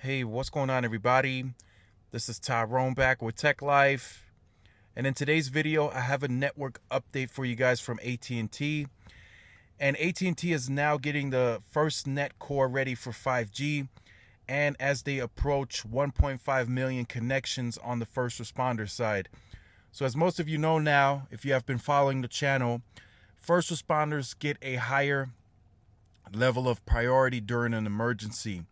Hey, what's going on, everybody? This is Tyrone back with Tech Life. And in today's video, I have a network update for you guys from AT&T. And AT&T is now getting the first net core ready for 5G. And as they approach 1.5 million connections on the first responder side. So as most of you know now, if you have been following the channel, first responders get a higher level of priority during an emergency.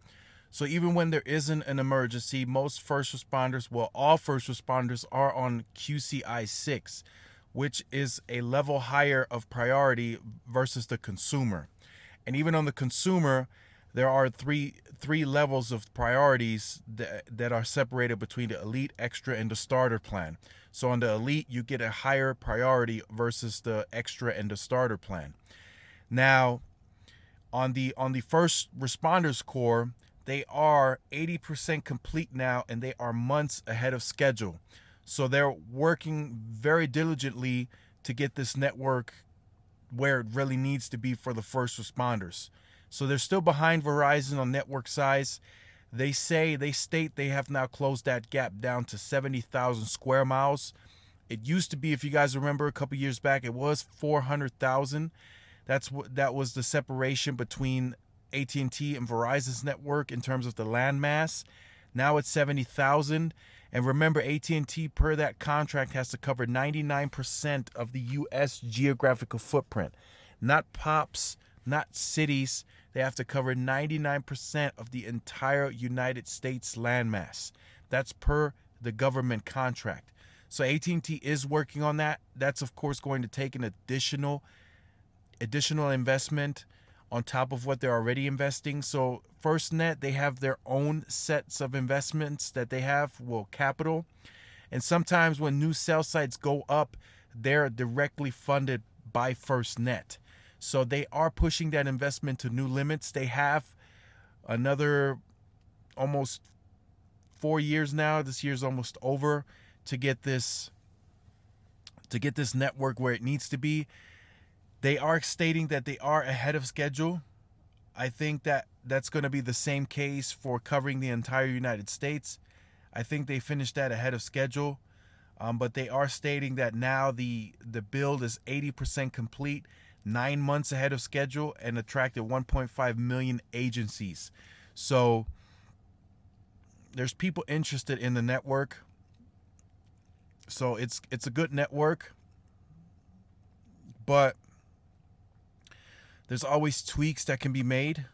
So even when there isn't an emergency, most first responders, well, all first responders are on QCI 6, which is a level higher of priority versus the consumer. And even on the consumer, there are three levels of priorities that are separated between the elite, extra, and the starter plan. So on the elite, you get a higher priority versus the extra and the starter plan. Now, on the first responders core, they are 80% complete now, and they are months ahead of schedule. So they're working very diligently to get this network where it really needs to be for the first responders. So they're still behind Verizon on network size. They state they have now closed that gap down to 70,000 square miles. It used to be, if you guys remember, a couple years back, it was 400,000. That was the separation between AT&T and Verizon's network in terms of the landmass. Now it's 70,000. And remember, AT&T, per that contract, has to cover 99% of the U.S. geographical footprint. Not pops, not cities. They have to cover 99% of the entire United States landmass. That's per the government contract. So AT&T is working on that. That's, of course, going to take an additional investment on top of what they're already investing. So FirstNet, they have their own sets of investments that they have, well, capital. And sometimes when new cell sites go up, they're directly funded by FirstNet. So they are pushing that investment to new limits. They have another almost 4 years now. This year's almost over to get this network where it needs to be. They are stating that they are ahead of schedule. I think that that's going to be the same case for covering the entire United States. I think they finished that ahead of schedule. But they are stating that now the build is 80% complete, 9 months ahead of schedule, and attracted 1.5 million agencies. So there's people interested in the network. So it's a good network. But there's always tweaks that can be made.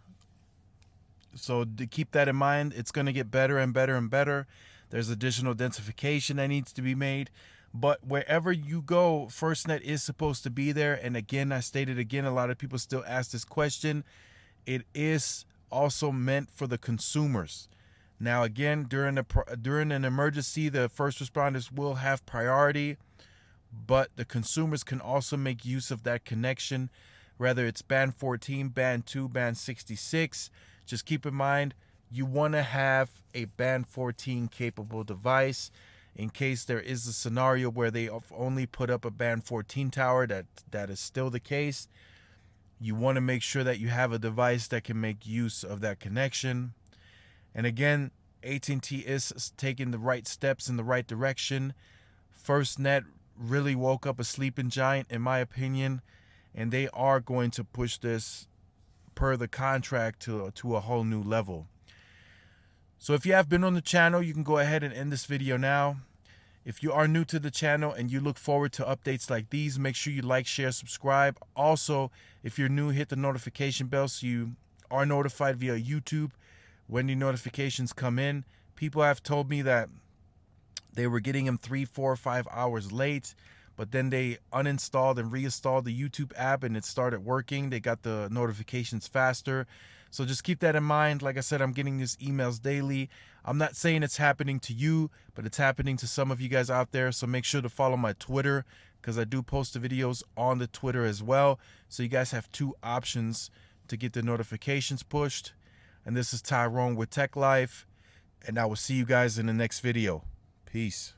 So to keep that in mind, it's going to get better and better and better. There's additional densification that needs to be made. But wherever you go, FirstNet is supposed to be there. And again, I stated again, a lot of people still ask this question. It is also meant for the consumers. Now, again, during an emergency, the first responders will have priority, but the consumers can also make use of that connection, whether it's band 14, band 2, band 66. Just keep in mind, you want to have a band 14 capable device in case there is a scenario where they only put up a band 14 tower. That is still the case. You want to make sure that you have a device that can make use of that connection. And again, AT&T is taking the right steps in the right direction. FirstNet really woke up a sleeping giant, in my opinion. And they are going to push this per the contract to a whole new level. So if you have been on the channel, you can go ahead and end this video now. If you are new to the channel and you look forward to updates like these, make sure you like, share, subscribe. Also, if you're new, hit the notification bell so you are notified via YouTube when the notifications come in. People have told me that they were getting them 3, 4, 5 hours late. But then they uninstalled and reinstalled the YouTube app and it started working. They got the notifications faster. So just keep that in mind. Like I said, I'm getting these emails daily. I'm not saying it's happening to you, but it's happening to some of you guys out there. So make sure to follow my Twitter because I do post the videos on the Twitter as well. So you guys have 2 options to get the notifications pushed. And this is Tyrone with Tech Life. And I will see you guys in the next video. Peace.